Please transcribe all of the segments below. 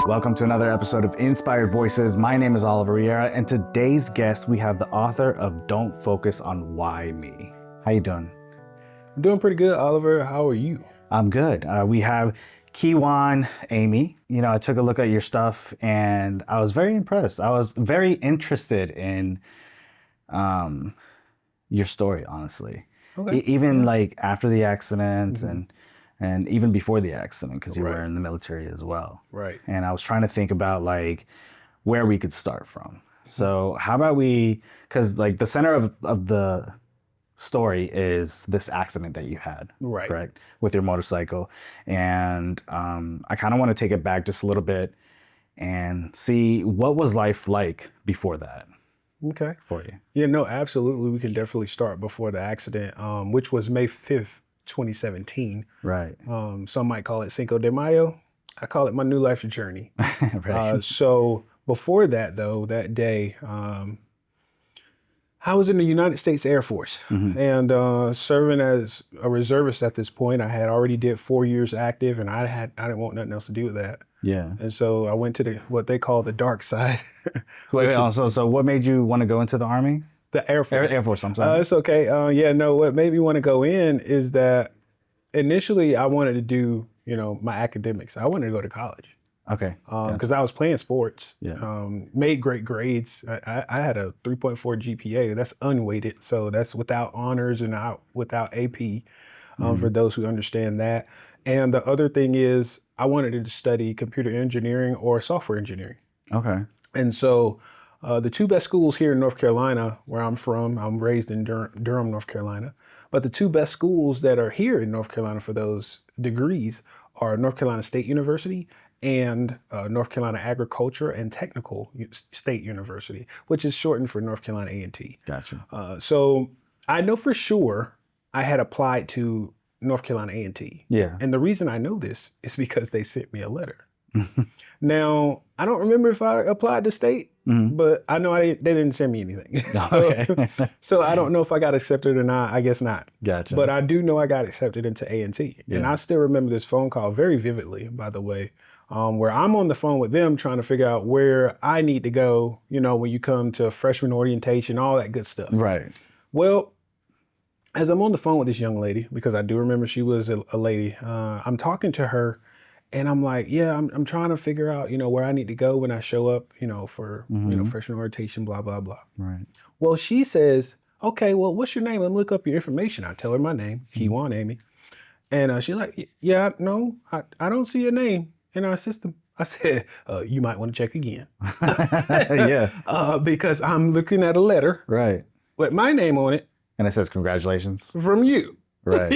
Welcome to another episode of Inspired Voices. My name is Oliver Riera, and today's guest, we have the author of Don't Focus on Why Me. How you doing? I'm doing pretty good, Oliver. How are you? I'm good. We have Kijuan Amey. You know, I took a look at your stuff, and I was very impressed. I was very interested in your story, honestly. Okay. Even like after the accident and even before the accident, because you were in the military as well. Right. And I was trying to think about like where we could start from. So how about because like the center of the story is this accident that you had, Right. correct? With your motorcycle. And I kind of want to take it back just a little bit and see what was life like before that. Okay. For you. Yeah, no, absolutely. We can definitely start before the accident, which was May 5th, 2017. Right. Some might call it Cinco de Mayo. I call it my new life journey. Right. So before that, though, that day, I was in the United States Air Force and serving as a reservist at this point. I had already did 4 years active, and I didn't want nothing else to do with that. Yeah. And so I went to what they call the dark side. So what made you want to go into the Army? The Air Force. Air Force, I'm sorry. It's okay. What made me want to go in is that initially I wanted to do, my academics. I wanted to go to college. Okay. Because I was playing sports, Yeah. made great grades. I had a 3.4 GPA. That's unweighted. So that's without honors and without AP, for those who understand that. And the other thing is I wanted to study computer engineering or software engineering. Okay. And so the two best schools here in North Carolina, where I'm from, I'm raised in Durham, North Carolina, but the two best schools that are here in North Carolina for those degrees are North Carolina State University and North Carolina Agriculture and Technical State University, which is shortened for North Carolina A&T. Gotcha. So I know for sure I had applied to North Carolina A&T. Yeah. And the reason I know this is because they sent me a letter. Now, I don't remember if I applied to state, but I know they didn't send me anything. So I don't know if I got accepted or not. I guess not. Gotcha. But I do know I got accepted into A&T. Yeah. And I still remember this phone call very vividly, by the way, where I'm on the phone with them trying to figure out where I need to go, when you come to freshman orientation, all that good stuff. Right. Well, as I'm on the phone with this young lady, because I do remember she was a lady, I'm talking to her. And I'm like, I'm trying to figure out, where I need to go when I show up, for, freshman orientation, blah, blah, blah. Right. Well, she says, okay, well, what's your name? And look up your information. I tell her my name, Kijuan Amey. And she's like, no, I don't see your name in our system. I said, you might want to check again. Yeah. Because I'm looking at a letter Right. with my name on it. And it says congratulations. From you. Right.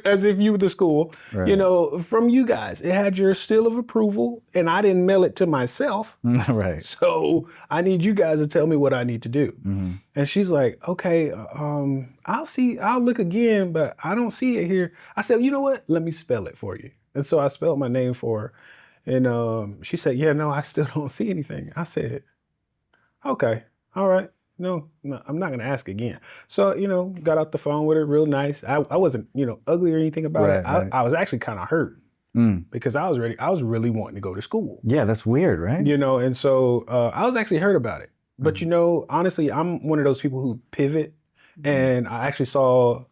As if you were the school, Right. from you guys. It had your seal of approval, and I didn't mail it to myself. Right. So I need you guys to tell me what I need to do. And she's like, okay, I'll look again, but I don't see it here. I said, you know what? Let me spell it for you. And so I spelled my name for her. And she said, no, I still don't see anything. I said, okay, all right. No, I'm not going to ask again. So, got off the phone with her real nice. I wasn't, ugly or anything about it. Right. I was actually kind of hurt because I was ready. I was really wanting to go to school. Yeah, that's weird, right? And so I was actually hurt about it. But, honestly, I'm one of those people who pivot. And I actually saw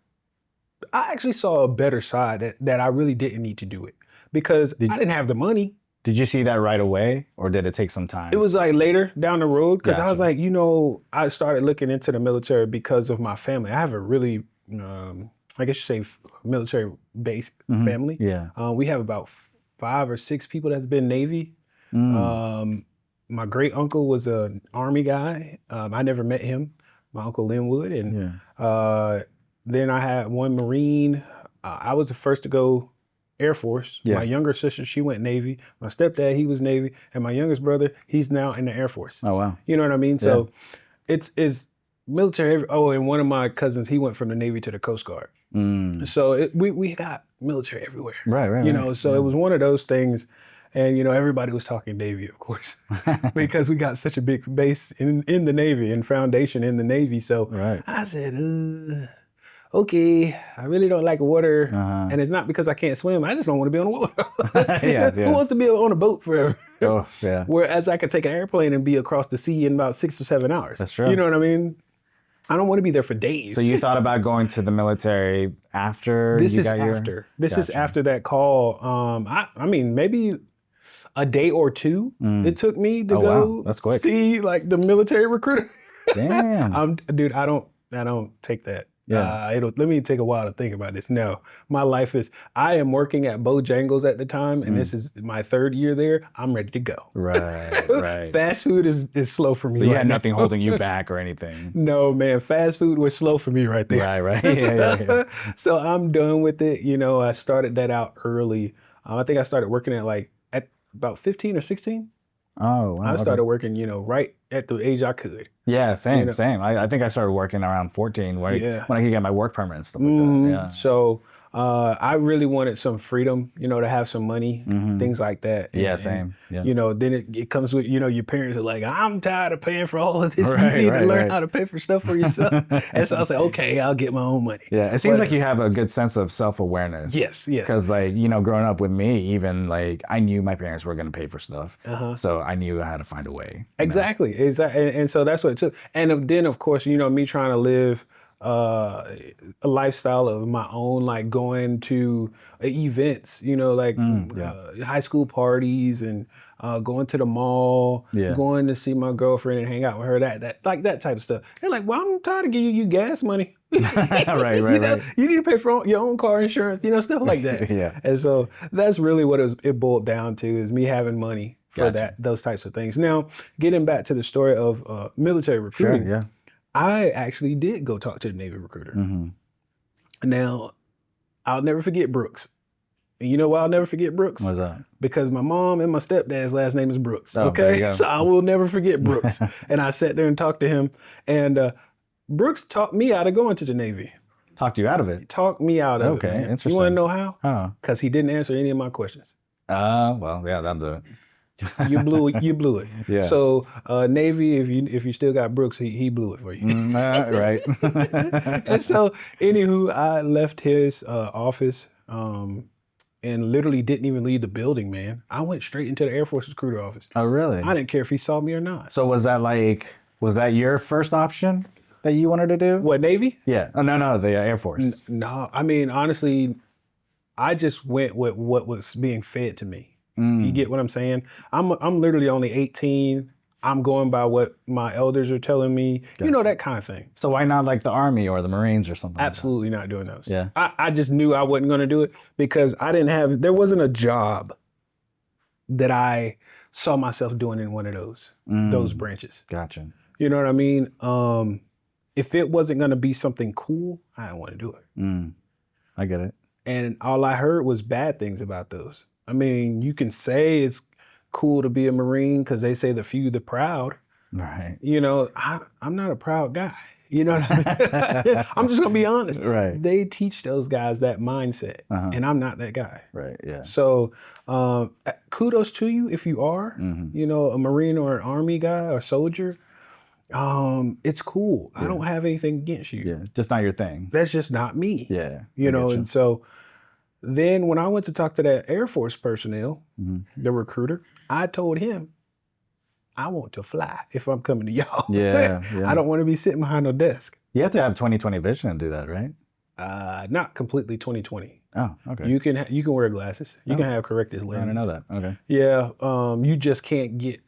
a better side that I really didn't need to do it because I didn't have the money. Did you see that right away, or did it take some time? It was like later down the road because I was Gotcha. like, I started looking into the military because of my family. I have a really, I guess you say military-based family. Yeah. We have about 5 or 6 people that's been Navy. My great uncle was an Army guy. I never met him, my Uncle Linwood. And then I had one Marine. I was the first to go Air Force. Yeah. My younger sister, she went Navy. My stepdad, he was Navy. And my youngest brother, he's now in the Air Force. Oh, wow. You know what I mean? So it's military. And one of my cousins, he went from the Navy to the Coast Guard. So we got military everywhere. Right. So it was one of those things. And, everybody was talking Navy, of course, because we got such a big base in the Navy and foundation in the Navy. So I said, okay, I really don't like water. Uh-huh. And it's not because I can't swim. I just don't want to be on the water. Yeah, Who yeah. wants to be on a boat forever? Oh, yeah. Whereas I could take an airplane and be across the sea in about 6 or 7 hours. That's true. You know what I mean? I don't want to be there for days. So you thought about going to the military after This you is got your... after. This is Gotcha. after that call. I mean, maybe a day or two it took me to Oh, go wow. That's quick. see like the military recruiter. Damn. Dude, I don't take that. Yeah. Let me take a while to think about this. No, my life is, I am working at Bojangles at the time, and this is my 3rd year there. I'm ready to go. Right, right. Fast food is slow for me. So you right had now. nothing holding you back or anything. No, man, fast food was slow for me right there. Right, right. Yeah. So I'm done with it. You know, I started that out early. I think I started working at about 15 or 16. Oh, wow. I started working, you know, right at the age I could. Yeah, same, you know. same. I think I started working around 14 when Yeah. I could get my work permit and stuff like that. Yeah. So I really wanted some freedom, you know, to have some money, things like that. Yeah, same. Yeah. You know, then it comes with, you know, your parents are like, I'm tired of paying for all of this. Right, you need right, to learn right. how to pay for stuff for yourself. And so I was like, okay, I'll get my own money. Yeah, it seems like you have a good sense of self-awareness. Yes, yes. Because, like, you know, growing up with me, even, like, I knew my parents were going to pay for stuff. So I knew how to find a way. Exactly. And so that's what it took. And then, of course, you know, me trying to live a lifestyle of my own, like going to events, you know, like high school parties and going to the mall, going to see my girlfriend and hang out with her, that type of stuff. They're like, well, I'm tired of giving you gas money. Right, you know, right. you need to pay for your own car insurance, you know, stuff like that. Yeah. And so that's really what it boiled down to, is me having money for those types of things. Now, getting back to the story of military recruiting. Sure, yeah. I actually did go talk to the Navy recruiter. Now, I'll never forget Brooks. And you know why I'll never forget Brooks? What's that? Because my mom and my stepdad's last name is Brooks. Oh, there you Okay, go. so I will never forget Brooks. And I sat there and talked to him, and Brooks talked me out of going to the Navy. Talked you out of it? Talked me out of it. Okay, Man. interesting. You want to know how? Oh. Because he didn't answer any of my questions. Well, yeah, that'll do it. You blew it. You blew it. Yeah. So Navy, if you still got Brooks, he blew it for you. Right. And so, anywho, I left his office and literally didn't even leave the building, man. I went straight into the Air Force recruiter office. Oh, really? I didn't care if he saw me or not. So was that your first option that you wanted to do? What, Navy? Yeah. Oh, no, the Air Force. No, I mean, honestly, I just went with what was being fed to me. You get what I'm saying? I'm literally only 18. I'm going by what my elders are telling me. Gotcha. You know, that kind of thing. So why not like the Army or the Marines or something? Absolutely not doing those. Yeah. I just knew I wasn't going to do it because there wasn't a job that I saw myself doing in one of those branches. Gotcha. You know what I mean? If it wasn't going to be something cool, I didn't want to do it. I get it. And all I heard was bad things about those. I mean, you can say it's cool to be a Marine because they say the few, the proud. Right. You know, I'm not a proud guy. You know what I mean? I'm just going to be honest. Right. They teach those guys that mindset, and I'm not that guy. Right, yeah. So kudos to you if you are, you know, a Marine or an Army guy or soldier. It's cool. Yeah. I don't have anything against you. Yeah, just not your thing. That's just not me. Yeah. You know, and so then when I went to talk to that Air Force personnel, the recruiter, I told him, I want to fly if I'm coming to y'all. Yeah, I don't want to be sitting behind a desk. You have to have 20/20 vision to do that, right? Not completely 20/20. Oh, okay. You can wear glasses. You can have corrective lenses. I didn't know that. Okay. Yeah. You just can't get.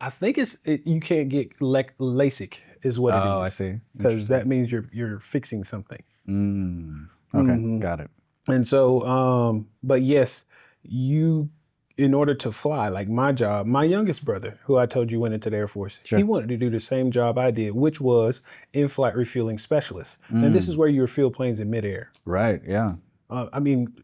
I think you can't get LASIK is what it is. Oh, I see. Because that means you're fixing something. Okay, got it. And so, but yes, in order to fly, like my job, my youngest brother, who I told you went into the Air Force, he wanted to do the same job I did, which was in-flight refueling specialist. And this is where you refuel planes in midair. Right, yeah. I mean,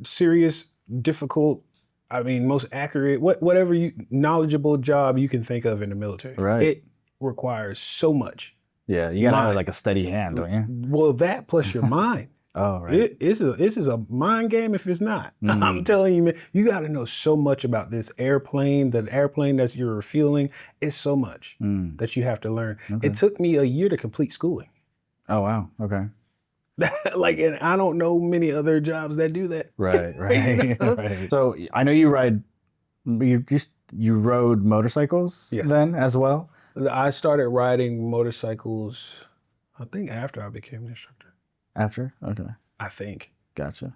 serious, difficult, most accurate, whatever knowledgeable job you can think of in the military. Right. It requires so much. Yeah, you gotta have like a steady hand, don't you? Well, that plus your mind. Oh, right. This is a mind game if it's not. I'm telling you, man, you got to know so much about this airplane. The airplane that you're refueling is so much that you have to learn. Okay. It took me a year to complete schooling. Oh, wow. Okay. Like, and I don't know many other jobs that do that. Right, You right, know? right. So I know you rode motorcycles Yes. then as well? I started riding motorcycles, I think after I became an instructor. After? Okay. I think Gotcha.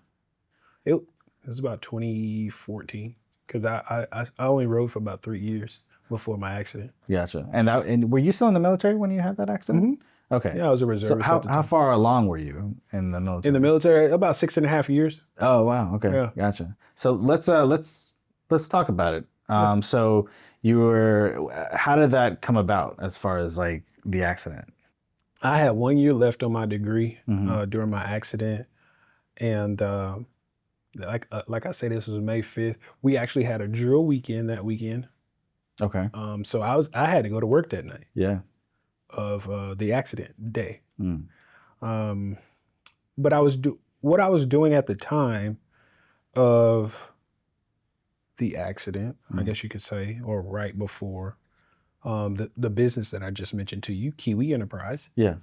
it was about 2014 because I only rode for about 3 years before my accident. Gotcha. And were you still in the military when you had that accident? hmm Okay. Yeah, I was a So reservist how at the how time. far along were you in the In the military? military, about 6.5 years. Oh wow. Okay. Yeah. Gotcha. So let's talk about it. Yeah. So you were how did that come about as far as like the accident? I had 1 year left on my degree Hmm. during my accident, and like I said, this was May 5th. We actually had a drill weekend that weekend. Okay. So I had to go to work that night Yeah. of the accident day. Mm. Um, but what I was doing at the time of the accident, I Mm. guess you could say, or right before the business that I just mentioned to you, Kiwi Enterprise. Yeah.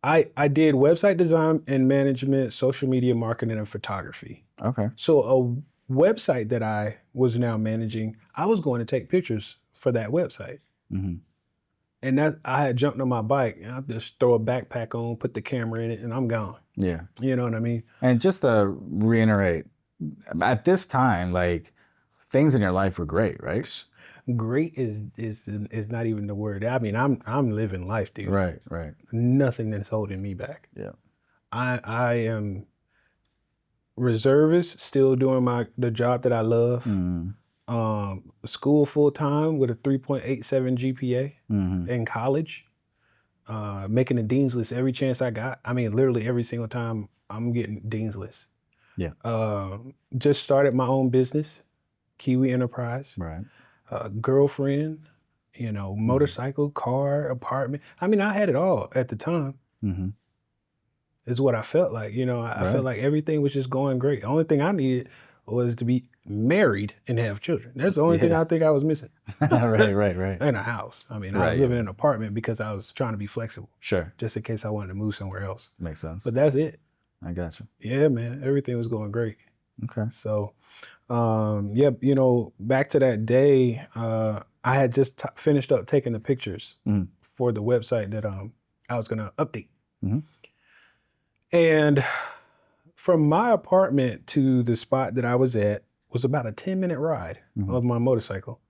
I did website design and management, social media marketing, and photography. Okay. So a website that I was now managing, I was going to take pictures for that website. Hmm. And that I had jumped on my bike and I just throw a backpack on, put the camera in it, and I'm gone. Yeah. You know what I mean? And just to reiterate, at this time, like things in your life were great, right? Great is not even the word. I mean, I'm living life, dude. Right, right. Nothing that's holding me back. Yeah. I am reservist, still doing the job that I love. Mm. School full time with a 3.87 GPA Hmm. in college. Making the dean's list every chance I got. I mean, literally every single time I'm getting dean's list. Yeah. Just started my own business, Kiwi Enterprise. Right. Girlfriend, motorcycle, car, apartment. I mean, I had it all at the time. Hmm. Is what I felt like. I felt Right. like everything was just going great. The only thing I needed was to be married and have children. That's the only thing Yeah. I think I was missing. Right, right, right. And a house. I mean, I Right, was yeah. living in an apartment because I was trying to be flexible, Sure. just in case I wanted to move somewhere else. Makes sense. But that's it. I got you. Yeah, man. Everything was going great. Okay. So, yeah, back to that day, I had just finished up taking the pictures Mhm. for the website that I was gonna update. Mhm. And from my apartment to the spot that I was at was about a 10-minute ride Mhm. of my motorcycle.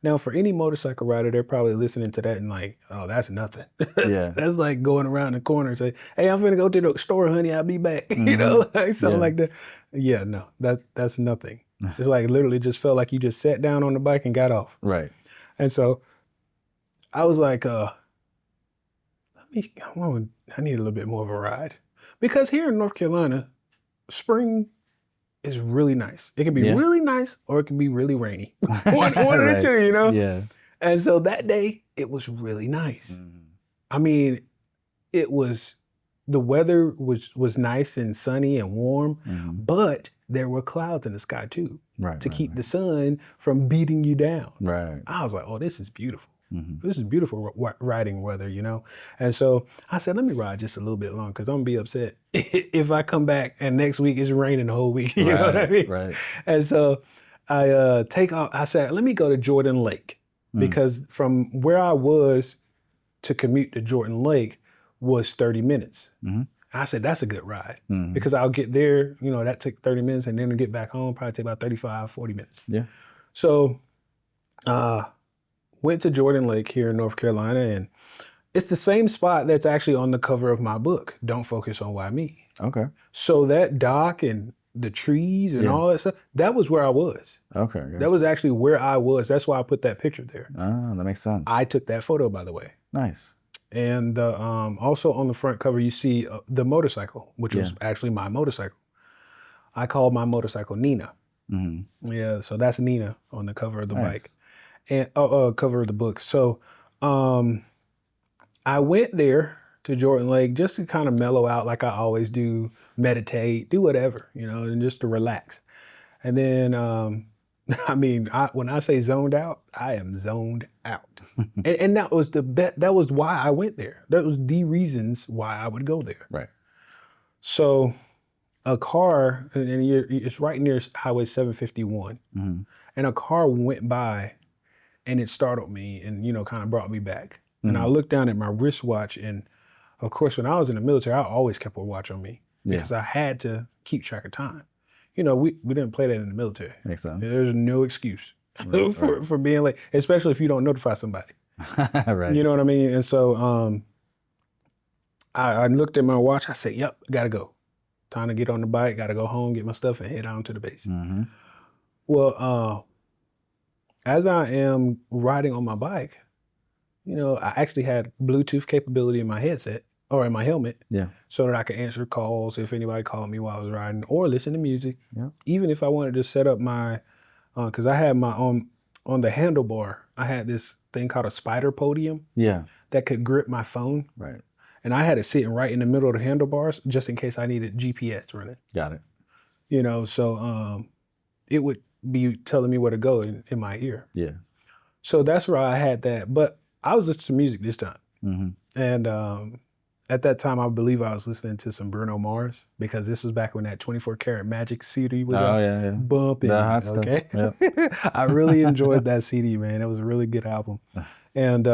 Now, for any motorcycle rider, they're probably listening to that and like, oh, that's nothing. Yeah. That's like going around the corner and say, hey, I'm finna go to the store, honey. I'll be back. Like something Yeah. like that. Yeah, no, that's nothing. It's like literally just felt like you just sat down on the bike and got off. Right. And so I was like, I need a little bit more of a ride. Because here in North Carolina, spring is really nice. It can be Yeah. really nice or it can be really rainy. one of Right. the two, Yeah. And so that day, it was really nice. Mhm. I mean, the weather was nice and sunny and warm, Mhm. but there were clouds in the sky too Right. to right, keep right. the sun from beating you down. Right. I was like, oh, this is beautiful. Mhm. This is beautiful riding weather, And so I said, let me ride just a little bit long because I'm gonna be upset if I come back and next week it's raining the whole week. You know what I Right, mean? right. And so I take off. I said, let me go to Jordan Lake because from where I was to commute to Jordan Lake was 30 minutes. Mhm. I said, that's a good ride Mhm. because I'll get there, that took 30 minutes and then to get back home, probably take about 35, 40 minutes. Yeah. So went to Jordan Lake here in North Carolina, and it's the same spot that's actually on the cover of my book, Don't Focus on Why Me. Okay. So that dock and the trees and Yeah. all that stuff, that was where I was. Okay. Yeah. That was actually where I was. That's why I put that picture there. Ah, that makes sense. I took that photo, by the way. Nice. And also on the front cover, you see the motorcycle, which was actually my motorcycle. I called my motorcycle Nina. Hmm. Yeah, so that's Nina on the cover of the Nice. bike and cover of the book. So I went there to Jordan Lake just to kind of mellow out like I always do, meditate, do whatever, and just to relax. And then, when I say zoned out, I am zoned out. and that was that was why I went there. That was the reasons why I would go there. Right. So a car, and it's right near Highway 751, Mm-hmm. and a car went by and it startled me and, kind of brought me back. And I Mm-hmm. looked down at my wristwatch, and of course, when I was in the military, I always kept a watch on me Yeah. because I had to keep track of time. We didn't play that in the military. Makes sense. There's no excuse Right, for being late, especially if you don't notify somebody. right. You know what I mean? And so I looked at my watch. I said, "Yep, gotta go. Time to get on the bike. Gotta go home, get my stuff, and head on to the base." Mm-hmm. Well, as I am riding on my bike, I actually had Bluetooth capability in my headset or in my helmet, Yeah. so that I could answer calls if anybody called me while I was riding, or listen to music. Yeah. Even if I wanted to set up my, because I had my on the handlebar, I had this thing called a spider podium Yeah. that could grip my phone, Right. and I had it sitting right in the middle of the handlebars just in case I needed GPS running. Got it. So it would be telling me where to go in my ear. Yeah. So that's where I had that. But I was listening to music this time. Mm-hmm. And at that time, I believe I was listening to some Bruno Mars, because this was back when that 24 Karat Magic CD was out. Yeah. Bumping. The hot stuff. Okay. Yep. I really enjoyed that CD, man. It was a really good album. And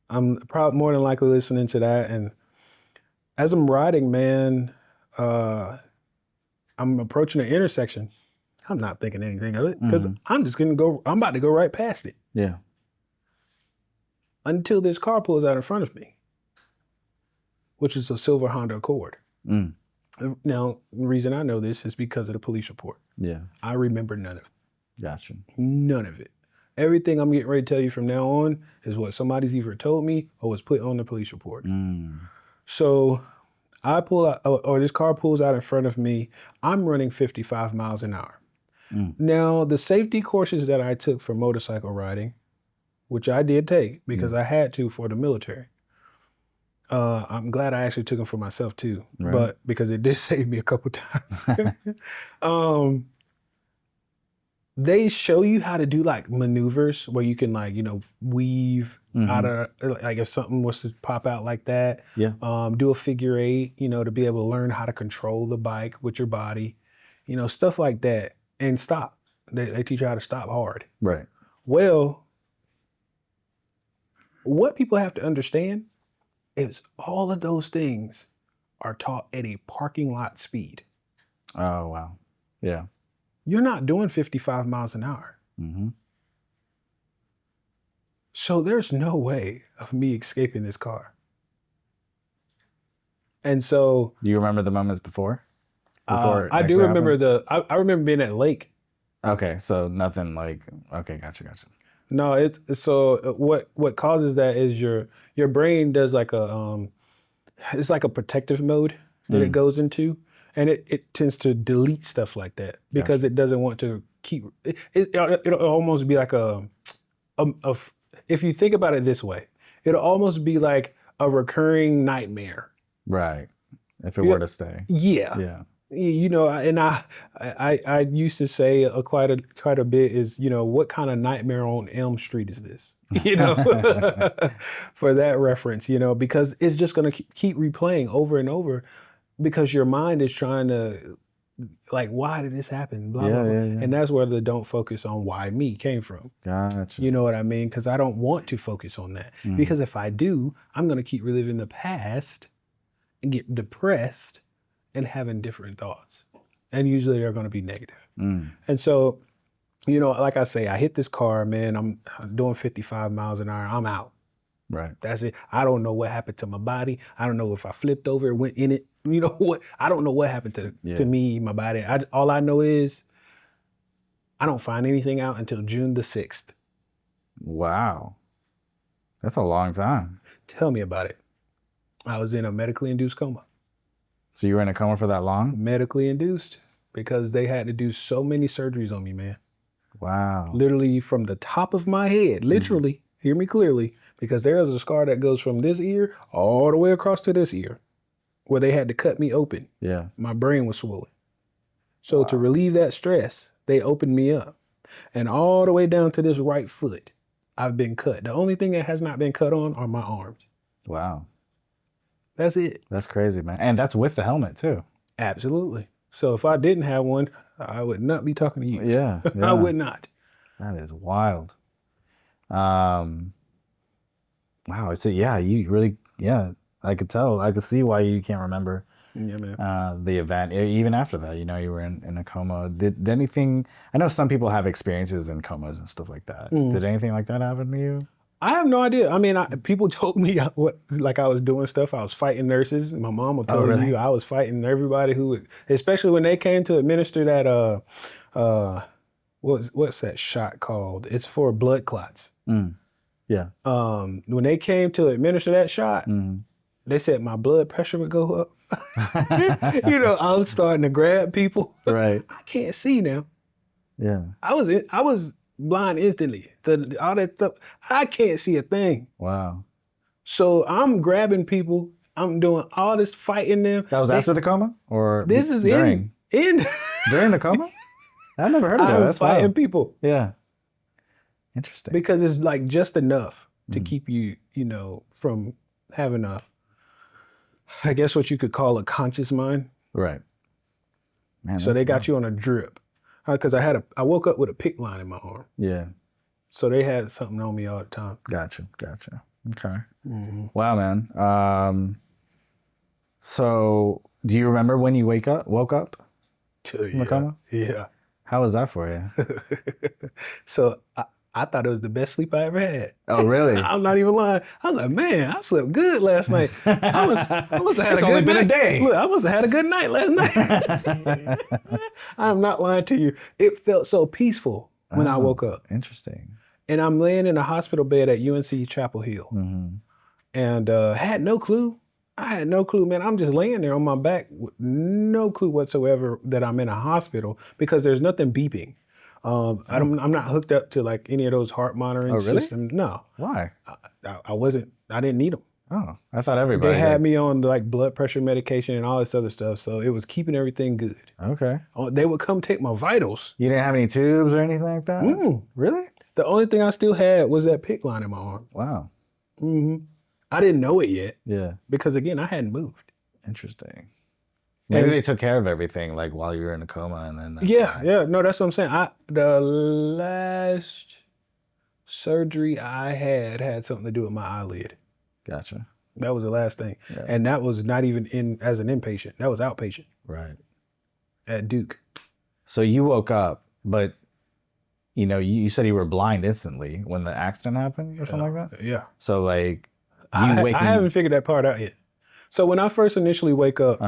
I'm probably more than likely listening to that. And as I'm riding, man, I'm approaching an intersection. I'm not thinking anything of it because I'm about to go right past it. Yeah. Until this car pulls out in front of me, which is a silver Honda Accord. Mm. Now, the reason I know this is because of the police report. Yeah. I remember none of it. Gotcha. None of it. Everything I'm getting ready to tell you from now on is what somebody's either told me or was put on the police report. Mm. So I pull out, or this car pulls out in front of me. I'm running 55 miles an hour. Mm. Now, the safety courses that I took for motorcycle riding, which I did take because I had to for the military. I'm glad I actually took them for myself too, Right. but because it did save me a couple times. They show you how to do like maneuvers where you can weave out of, like if something was to pop out like that. Yeah. Do a figure 8, to be able to learn how to control the bike with your body, stuff like that, and stop. They teach you how to stop hard. Right. Well, what people have to understand is all of those things are taught at a parking lot speed. Oh, wow. Yeah. You're not doing 55 miles an hour. Mm-hmm. So there's no way of me escaping this car. And so... Do you remember the moments before? I do remember I remember being at the lake. Okay, so nothing like... Okay, gotcha. No, what causes that is your brain does like a it's like a protective mode that it goes into, and it tends to delete stuff like that because it doesn't want to keep it'll almost be like a if you think about it this way, it'll almost be like a recurring nightmare. Right. If it were to stay. Yeah. Yeah. And I used to say quite a bit is, what kind of nightmare on Elm Street is this? For that reference, because it's just going to keep replaying over and over because your mind is trying to, like, why did this happen? Blah, blah, blah. And that's where the don't focus on why me came from. Gotcha. You know what I mean? Because I don't want to focus on that. Because if I do, I'm going to keep reliving the past and get depressed and having different thoughts. And usually they're going to be negative. And so, like I say, I hit this car, man, I'm doing 55 miles an hour. I'm out. Right. That's it. I don't know what happened to my body. I don't know if I flipped over, went in it. You know what? I don't know what happened to me, my body. All I know is I don't find anything out until June the 6th. Wow. That's a long time. Tell me about it. I was in a medically induced coma. So you were in a coma for that long? Medically induced, because they had to do so many surgeries on me, man. Wow. Literally from the top of my head, literally, hear me clearly, because there is a scar that goes from this ear all the way across to this ear where they had to cut me open. Yeah. My brain was swollen. So to relieve that stress, they opened me up. And all the way down to this right foot, I've been cut. The only thing that has not been cut on are my arms. Wow. That's it. That's crazy, man. And that's with the helmet too. Absolutely. So if I didn't have one, I would not be talking to you. Yeah. I would not. That is wild. Wow. So yeah, you really, I could tell. I could see why you can't remember Yeah, man. the event. Even after that, you were in a coma. Did anything, I know some people have experiences in comas and stuff like that. Did anything like that happen to you? I have no idea. I mean, people told me I was doing stuff. I was fighting nurses. My mom will tell really? you I was fighting everybody especially when they came to administer that, what's that shot called? It's for blood clots. Yeah. When they came to administer that shot, they said my blood pressure would go up. I'm starting to grab people. Right. I can't see now. Yeah. I was blind instantly. All that stuff. I can't see a thing. Wow. So I'm grabbing people. I'm doing all this fighting them. That was after the coma, or this is during during the coma? I never heard of that. That's fighting wild. people. Yeah. Interesting. Because it's like just enough to keep you, from having I guess what you could call a conscious mind. Right. Man, So they got you on a drip. Because I woke up with a PICC line in my arm. Yeah. So they had something on me all the time. Gotcha. Okay. Wow, man. So do you remember when you woke up from the coma? Yeah. How was that for you? So I thought it was the best sleep I ever had. Oh, really? I'm not even lying. I was like, man, I slept good last night. I must have had It's a only good been night. a day. Look, I must have had a good night last night. I'm not lying to you. It felt so peaceful when I woke up. Interesting. And I'm laying in a hospital bed at UNC Chapel Hill. And had no clue. I had no clue, man. I'm just laying there on my back with no clue whatsoever that I'm in a hospital because there's nothing beeping. I'm not hooked up to like any of those heart monitoring systems. No. Why? I wasn't. I didn't need them. Oh, I thought everybody They had me on like blood pressure medication and all this other stuff, so it was keeping everything good. Okay. They would come take my vitals. You didn't have any tubes or anything like that? Really? The only thing I still had was that PICC line in my arm. Wow. I didn't know it yet. Yeah. Because again, I hadn't moved. Interesting. Maybe they took care of everything like while you were in a coma and then. Yeah. No, that's what I'm saying. The last surgery I had something to do with my eyelid. Gotcha. That was the last thing. Yeah. And that was not even as an inpatient. That was outpatient. Right. At Duke. So you woke up, but you said you were blind instantly when the accident happened or something like that? Yeah. So like I haven't figured that part out yet. So when I first initially wake up,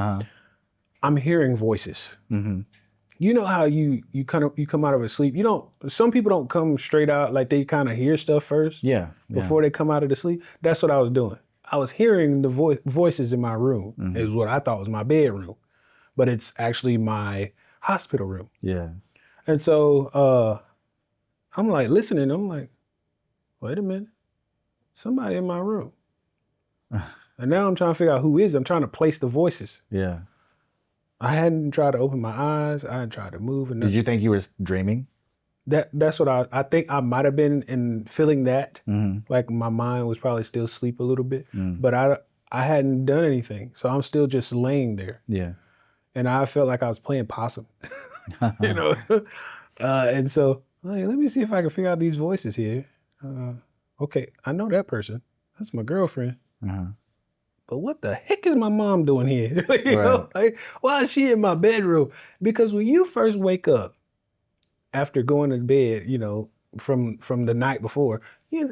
I'm hearing voices. You know how you come out of a sleep. Some people don't come straight out, like they kind of hear stuff first. Yeah. Before they come out of the sleep. That's what I was doing. I was hearing the voices in my room. Is what I thought was my bedroom, but it's actually my hospital room. Yeah. And so I'm like listening. I'm like, wait a minute, somebody in my room. And now I'm trying to figure out who is it. I'm trying to place the voices. Yeah. I hadn't tried to open my eyes. I hadn't tried to move. Did you think you were dreaming? That's what I think I might have been in feeling that. Like my mind was probably still asleep a little bit. But I hadn't done anything. So I'm still just laying there. Yeah. And I felt like I was playing possum. And so, let me see if I can figure out these voices here. Okay, I know that person. That's my girlfriend. But what the heck is my mom doing here? Why is she in my bedroom? Because when you first wake up after going to bed, from the night before,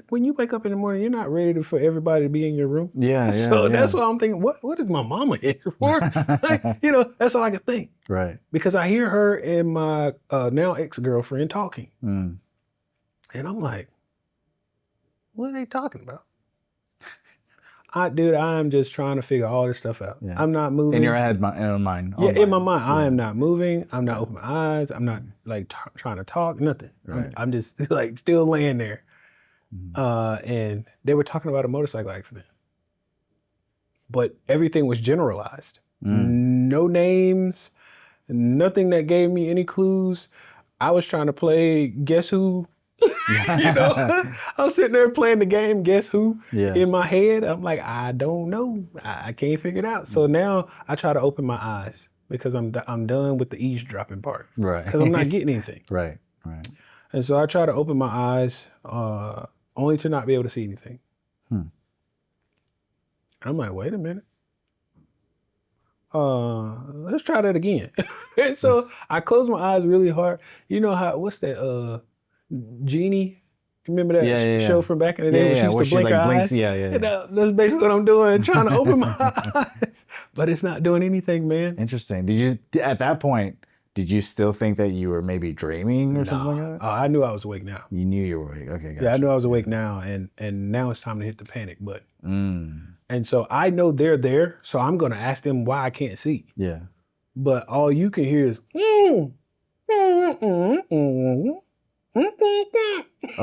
when you wake up in the morning, you're not ready for everybody to be in your room. Yeah. So that's why I'm thinking, what is my mama here for? That's all I could think. Right. Because I hear her and my now ex-girlfriend talking. And I'm like, what are they talking about? I'm just trying to figure all this stuff out. Yeah. I'm not moving. In your head, in your mind. Yeah, in my mind. I am not moving. I'm not opening my eyes. I'm not like trying to talk, nothing. Right. I'm just like still laying there. And they were talking about a motorcycle accident. But everything was generalized. No names, nothing that gave me any clues. I was trying to play guess who You know, I was sitting there playing the game, Guess Who, Yeah. in my head. I'm like, I don't know. I can't figure it out. So now I try to open my eyes because I'm done with the eavesdropping part. Right. Because I'm not getting anything. Right. Right. And so I try to open my eyes only to not be able to see anything. I'm like, wait a minute. Let's try that again. And so I close my eyes really hard. You know what's that Genie? Remember that show from back in the day when she used to blink her eyes? Yeah. And, that's basically what I'm doing, trying to open my eyes. But it's not doing anything, man. Interesting. At that point, did you still think that you were maybe dreaming or something like that? I knew I was awake now. You knew you were awake. Okay, gotcha. Yeah, I knew I was awake now, and now it's time to hit the panic button. And so I know they're there, so I'm going to ask them why I can't see. Yeah. But all you can hear is, oh,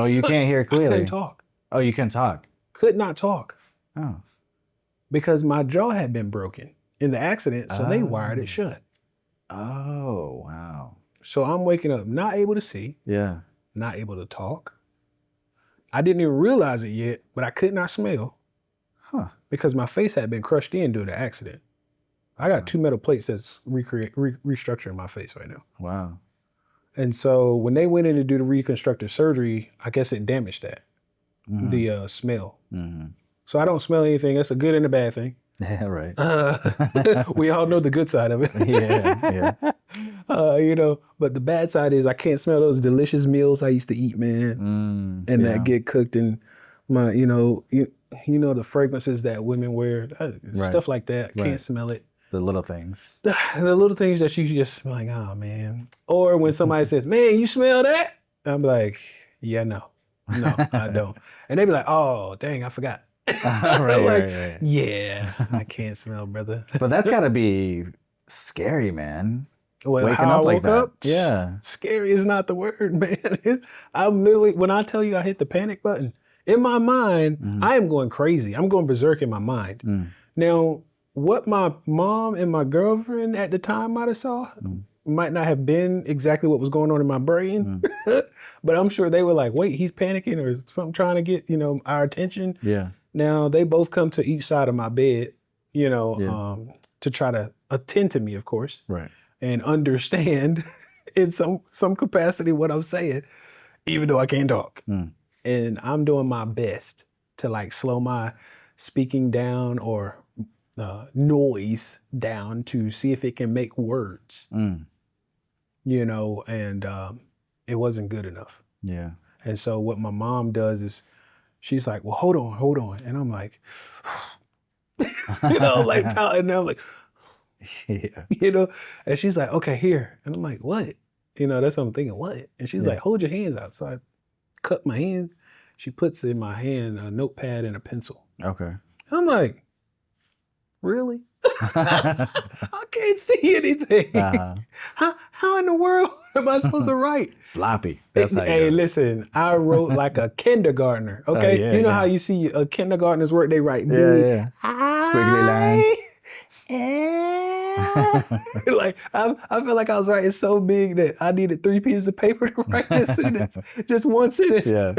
you can't hear clearly. I couldn't talk. Oh, you couldn't talk. Could not talk. Oh. Because my jaw had been broken in the accident, so they wired it shut. Oh, wow. So I'm waking up not able to see. Yeah. Not able to talk. I didn't even realize it yet, but I could not smell. Huh. Because my face had been crushed in due to the accident. I got 2 metal plates that's restructuring my face right now. Wow. And so when they went in to do the reconstructive surgery, I guess it damaged that, the smell. So I don't smell anything. That's a good and a bad thing. Yeah, right. We all know the good side of it. Yeah. You know, but the bad side is I can't smell those delicious meals I used to eat, man. That get cooked in my, you know the fragrances that women wear, stuff like that. Can't smell it. The little things. The little things that you just like, oh man. Or when somebody says, man, you smell that? I'm like, yeah, no, I don't. And they be like, oh, dang, I forgot. Right. Yeah, I can't smell, brother. But that's got to be scary, man. Well, waking how up I like woke that. up, Yeah. Scary is not the word, man. I'm literally, when I tell you I hit the panic button, in my mind, I am going crazy. I'm going berserk in my mind. Now, what my mom and my girlfriend at the time might have saw might not have been exactly what was going on in my brain, but I'm sure they were like, wait, he's panicking or something, trying to get, our attention. Yeah. Now, they both come to each side of my bed, to try to attend to me, of course. Right. And understand in some capacity what I'm saying, even though I can't talk. And I'm doing my best to like slow my speaking down or noise down to see if it can make words, and it wasn't good enough. Yeah. And so what my mom does is she's like, well, hold on. And I'm like, like pouting. And I'm like, yeah. And she's like, okay, here. And I'm like, what? That's what I'm thinking, what? And she's like, hold your hands out. So I cut my hands. She puts in my hand a notepad and a pencil. Okay. I'm like, really? I can't see anything. How in the world am I supposed to write? Sloppy. That's how you Hey, do it. listen, I wrote like a kindergartner, okay? How you see a kindergartner's work, they write big. Squiggly lines. Like I feel like I was writing so big that I needed 3 pieces of paper to write this sentence, just one sentence. Yeah.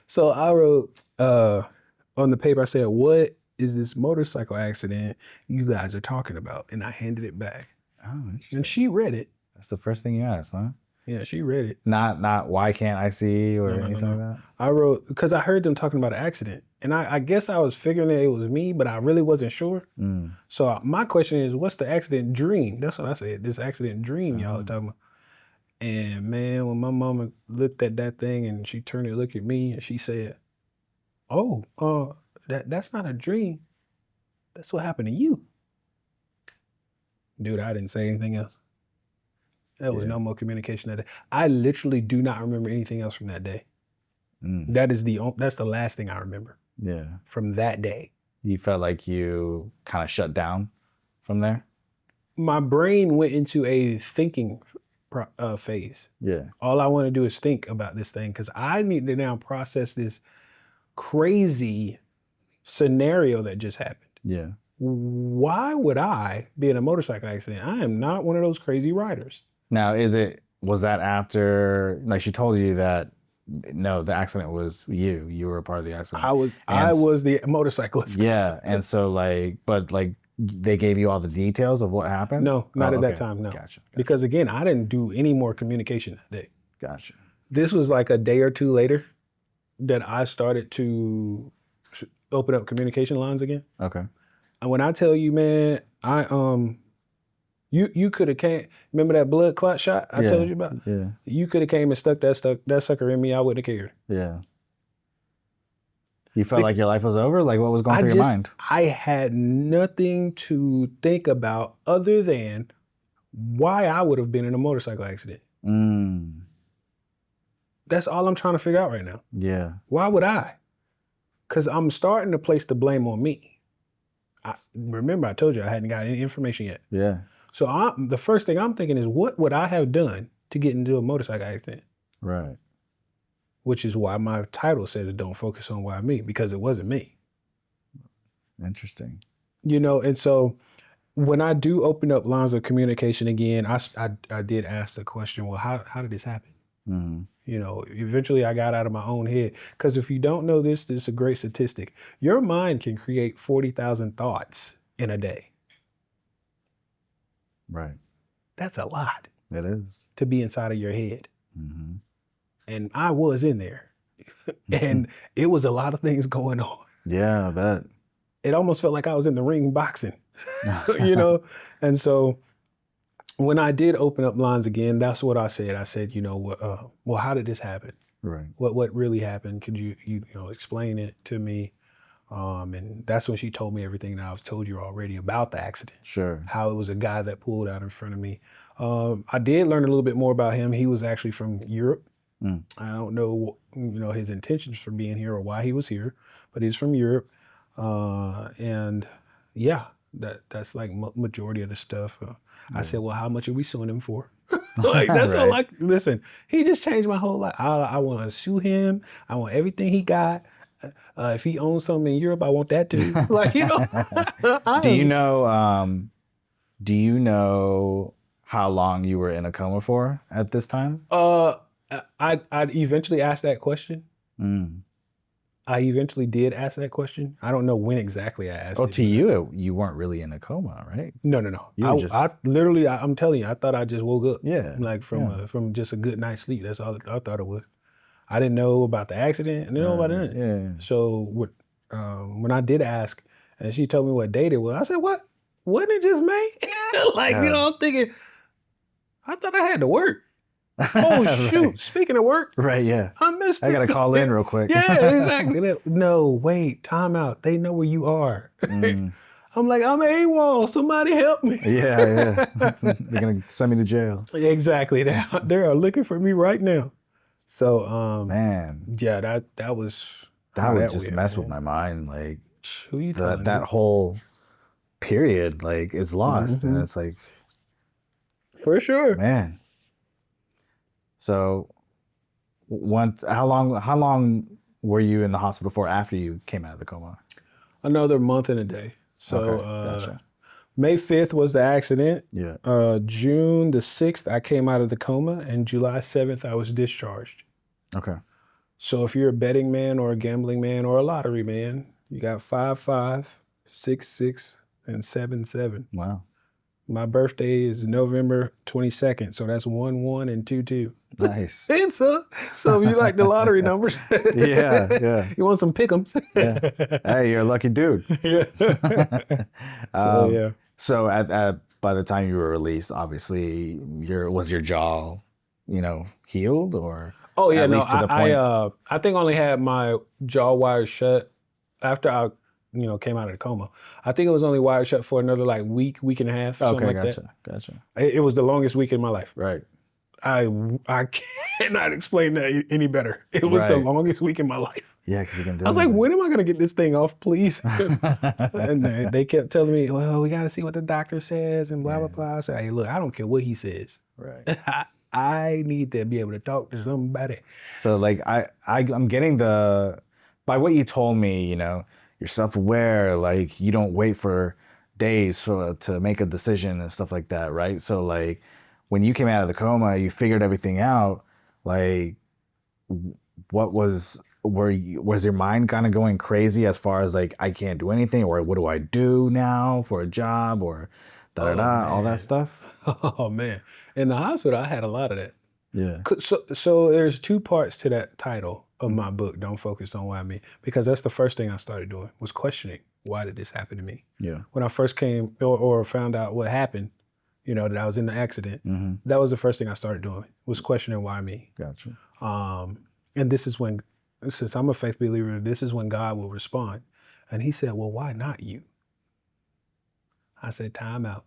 So I wrote on the paper, I said, what is this motorcycle accident you guys are talking about? And I handed it back. Oh, interesting. And she read it. That's the first thing you asked, huh? Yeah, she read it. Not why can't I see or anything like that? I wrote, because I heard them talking about an accident. And I guess I was figuring that it was me, but I really wasn't sure. So my question is, what's the accident dream? That's what I said, this accident dream y'all are talking about. And man, when my mama looked at that thing and she turned to look at me and she said, oh, that's not a dream. That's what happened to you. Dude, I didn't say anything else. There was no more communication that day. I literally do not remember anything else from that day. That's the last thing I remember. Yeah. From that day. You felt like you kind of shut down from there? My brain went into a thinking phase. Yeah. All I want to do is think about this thing because I need to now process this crazy scenario that just happened. Yeah. Why would I be in a motorcycle accident? I am not one of those crazy riders. Now, was that after, like she told you that No, the accident was you. You were a part of the accident. I And was the motorcyclist. yeah, and so like, but like they gave you all the details of what happened? No, Oh, not at that okay. time. No, Gotcha. because again, I didn't do any more communication that day. Gotcha. This was like a day or two later that I started to open up communication lines again. Okay. And when I tell you, man, you could have came. Remember that blood clot shot I told you about? Yeah. You could have came and stuck that sucker in me. I wouldn't have cared. Yeah. You felt like your life was over? Like what was going through your mind? I had nothing to think about other than why I would have been in a motorcycle accident. That's all I'm trying to figure out right now. Yeah. Why would I? Because I'm starting to place the blame on me. Remember, I told you I hadn't got any information yet. Yeah. So the first thing I'm thinking is, what would I have done to get into a motorcycle accident? Right. Which is why my title says "Don't focus on why me," because it wasn't me. Interesting. You know, and so when I do open up lines of communication again, I did ask the question, well, how did this happen? Mm-hmm. You know, eventually I got out of my own head. Because if you don't know this is a great statistic. Your mind can create 40,000 thoughts in a day. Right. That's a lot. It is. To be inside of your head. Mm-hmm. And I was in there. And it was a lot of things going on. Yeah, I bet. It almost felt like I was in the ring boxing, you know? And so when I did open up lines again, that's what I said. I said, you know, well, how did this happen? Right. What really happened? Could you explain it to me? And that's when she told me everything that I've told you already about the accident. Sure. How it was a guy that pulled out in front of me. I did learn a little bit more about him. He was actually from Europe. I don't know, his intentions for being here or why he was here, but he's from Europe. And yeah, that's like majority of the stuff. I said, well, how much are we suing him for? Like, that's all I, listen, he just changed my whole life. I want to sue him. I want everything he got. If he owns something in Europe, I want that too. Like, do you know how long you were in a coma for at this time? I eventually asked that question. I eventually did ask that question. I don't know when exactly I asked it. Oh, to you weren't really in a coma, right? No. I literally, I'm telling you, I thought I just woke up. Yeah. Like from just a good night's sleep. That's all I thought it was. I didn't know about the accident. I didn't know about it. Yeah. So when I did ask, and she told me what date it was, I said, what? Wasn't it just May? Like, I'm thinking, I thought I had to work. Oh, shoot. Right. Speaking of work. Right, yeah. I missed it. I got to call in real quick. Yeah, exactly. No, wait, time out. They know where you are. I'm like, I'm AWOL. Somebody help me. Yeah. They're going to send me to jail. Exactly. They are looking for me right now. So, man. Yeah, that was... That would just mess with my mind. Like, who you telling? That whole period, like, it's lost. And it's like... For sure. Man. So, how long were you in the hospital for after you came out of the coma? Another month and a day. So, gotcha. May 5th was the accident. Yeah. June the 6th, I came out of the coma, and July 7th, I was discharged. Okay. So if you're a betting man or a gambling man or a lottery man, you got 5-5, 6-6, and 7-7. Wow. My birthday is November 22nd, so that's 1-1 and 2-2. Nice. So you like the lottery numbers? Yeah. You want some pick'ems? Yeah. Hey, you're a lucky dude. Yeah. So by the time you were released, obviously was your jaw, healed or? Oh yeah, at no. least to the point? I think I only had my jaw wired shut after I came out of the coma. I think it was only wired shut for another like week and a half, something like that. Gotcha. It was the longest week in my life. Right. I cannot explain that any better. It was the longest week in my life. Yeah, because you can do. I was like, when am I gonna get this thing off, please? And they kept telling me, well, we got to see what the doctor says and blah blah blah. I said, hey, look, I don't care what he says. Right. I need to be able to talk to somebody. So like I'm getting by what you told me, you're self-aware, like you don't wait for days to make a decision and stuff like that, right? So like when you came out of the coma, you figured everything out, like was your mind kind of going crazy as far as like I can't do anything, or what do I do now for a job, or da da Oh da, all that man. stuff? Oh man. In the hospital, I had a lot of that. Yeah. So there's two parts to that title of my book, Don't Focus on Why Me, because that's the first thing I started doing was questioning, why did this happen to me? Yeah. When I first came or found out what happened, that I was in the accident, that was the first thing I started doing was questioning why me. Gotcha. And this is when, since I'm a faith believer, this is when God will respond. And he said, well, why not you? I said, time out.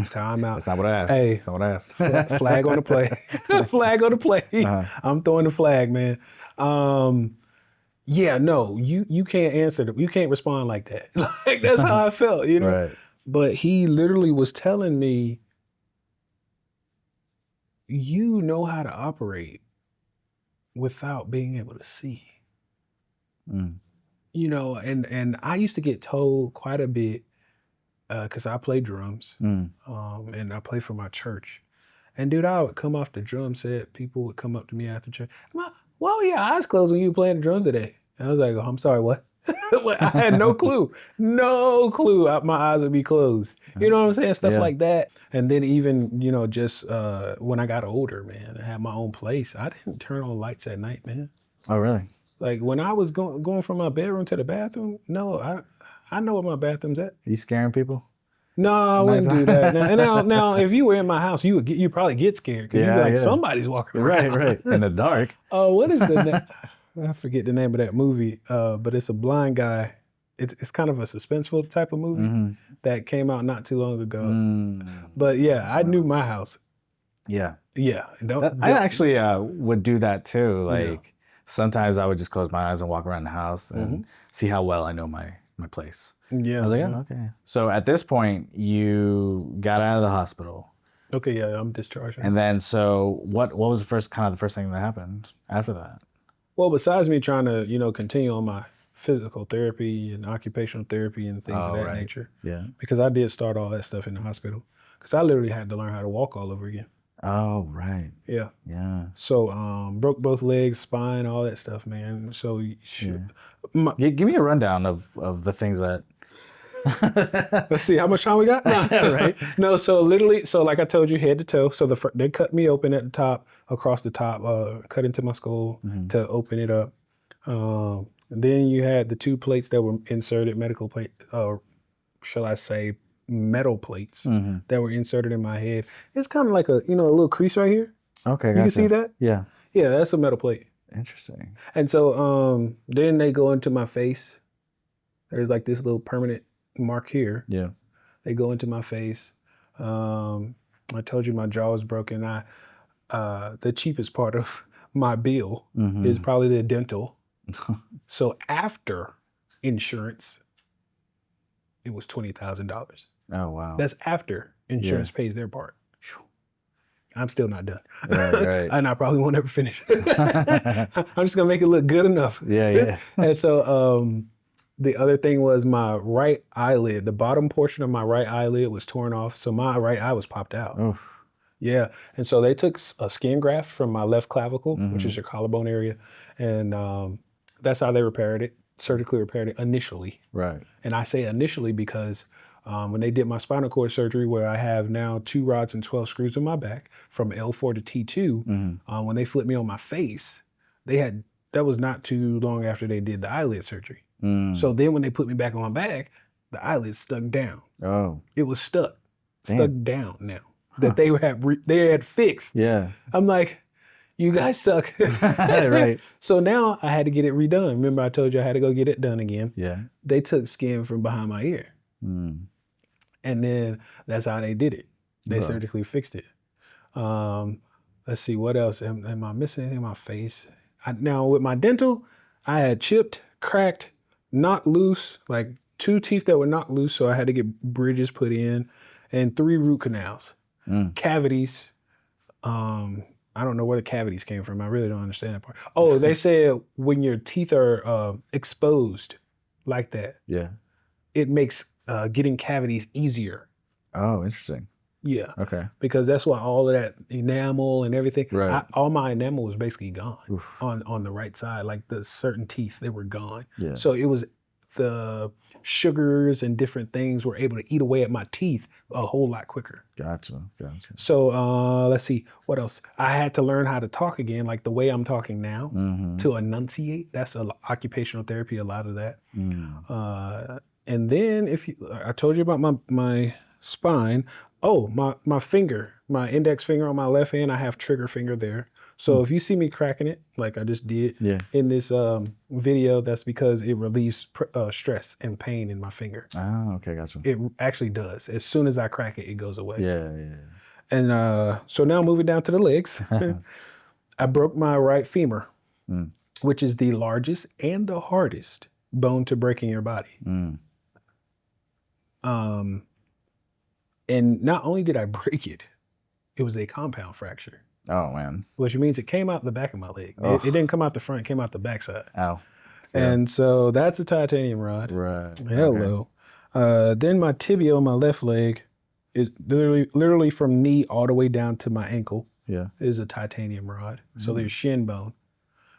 Time out. That's not what I asked. Hey, That's not what I asked. flag on the play. Flag on the play. Uh-huh. I'm throwing the flag, man. Yeah, no, you can't answer you can't respond like that. Like that's how I felt, Right. But he literally was telling me, you know how to operate without being able to see. Mm. And I used to get told quite a bit because I play drums, Mm. and I play for my church. And dude, I would come off the drum set. People would come up to me after church. Why were your eyes closed when you were playing the drums today? And I was like, oh, I'm sorry, what? I had no clue. No clue. My eyes would be closed. You know what I'm saying? Stuff Yeah. like that. And then even, just when I got older, man, I had my own place. I didn't turn on lights at night, man. Oh, really? Like when I was going from my bedroom to the bathroom, no, I know where my bathroom's at. Are you scaring people? No, I wouldn't do that. Now, if you were in my house, you probably get scared because you'd be like, somebody's walking around. Right. In the dark. Oh, what is I forget the name of that movie, but it's a blind guy. It's kind of a suspenseful type of movie that came out not too long ago. But yeah, I knew my house. Yeah. Yeah. I actually would do that too. Like sometimes I would just close my eyes and walk around the house and see how well I know my place. Yeah. I was like, oh, okay. So at this point, you got out of the hospital. Okay, yeah, I'm discharged. And then, so what was the first thing that happened after that? Well, besides me trying to, continue on my physical therapy and occupational therapy and things of that nature. Yeah. Because I did start all that stuff in the hospital. Because I literally had to learn how to walk all over again. Oh, right. Yeah. Yeah. So broke both legs, spine, all that stuff, man. So give me a rundown of the things that. Let's see how much time we got. Right. No, so literally, like I told you, head to toe. So they cut me open at the top, across the top, cut into my skull to open it up. Then you had the two plates that were inserted, medical plate, shall I say, metal plates that were inserted in my head. It's kind of like a little crease right here. Okay, you can see that? Yeah. Yeah, that's a metal plate. Interesting. And so then they go into my face. There's like this little permanent mark here. Yeah. They go into my face. I told you my jaw was broken. The cheapest part of my bill is probably the dental. So after insurance, it was $20,000. Oh, wow. That's after insurance pays their part. I'm still not done. Right. And I probably won't ever finish. I'm just gonna make it look good enough. Yeah. And so the other thing was my right eyelid. The bottom portion of my right eyelid was torn off, so my right eye was popped out. Oof. Yeah, and so they took a skin graft from my left clavicle, which is your collarbone area, and that's how they repaired it, surgically repaired it initially. Right. And I say initially because when they did my spinal cord surgery, where I have now 2 rods and 12 screws in my back from L4 to T2, when they flipped me on my face, that was not too long after they did the eyelid surgery. So then when they put me back on my back, the eyelid stuck down. Oh. It was stuck down now. That they had fixed. Yeah. I'm like, you guys suck. Right. So now I had to get it redone. Remember I told you I had to go get it done again. Yeah. They took skin from behind my ear. And then that's how they did it. They surgically fixed it. Let's see, what else? Am I missing anything in my face? Now with my dental, I had chipped, cracked, knocked loose, like 2 teeth that were knocked loose, so I had to get bridges put in, and 3 root canals. Cavities. I don't know where the cavities came from. I really don't understand that part. Oh, they said when your teeth are exposed like that, it makes getting cavities easier. Oh, interesting. Yeah. Okay. Because that's why all of that enamel and everything, Right. all my enamel was basically gone Oof. on the right side. Like the certain teeth, they were gone. Yeah. So it was the sugars and different things were able to eat away at my teeth a whole lot quicker. Gotcha. So let's see, what else? I had to learn how to talk again, like the way I'm talking now, Mm-hmm. to enunciate. That's occupational therapy, a lot of that. Mm. And then I told you about my spine. Oh, my finger, my index finger on my left hand, I have trigger finger there. So if you see me cracking it, like I just did Yeah. in this video, that's because it relieves stress and pain in my finger. Oh, okay, gotcha. It actually does. As soon as I crack it, it goes away. Yeah. And so now moving down to the legs, I broke my right femur, which is the largest and the hardest bone to break in your body. And not only did I break it, it was a compound fracture. Oh man. Which means it came out the back of my leg. It didn't come out the front, it came out the backside. Ow. Yeah. And so that's a titanium rod. Right. Hello. Okay. Then my tibia on my left leg is literally from knee all the way down to my ankle. Yeah. Is a titanium rod. So there's shin bone.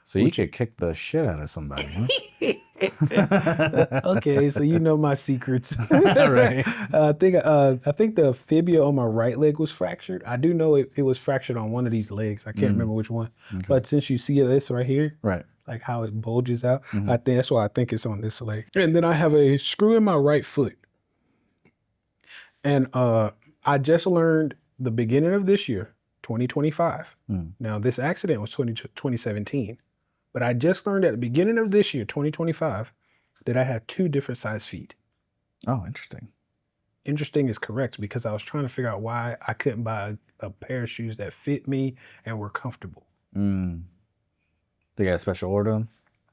So you could kick the shit out of somebody, huh? Okay, so you know my secrets. Right. I think the fibula on my right leg was fractured. I do know it was fractured on one of these legs. I can't remember which one. Okay. But since you see this right here, right, like how it bulges out, I think that's why I think it's on this leg. And then I have a screw in my right foot. And I just learned the beginning of this year, 2025. Now this accident was 2017. But I just learned at the beginning of this year, 2025, that I have 2 different size feet. Oh, interesting. Interesting is correct because I was trying to figure out why I couldn't buy a pair of shoes that fit me and were comfortable. They got a special order on?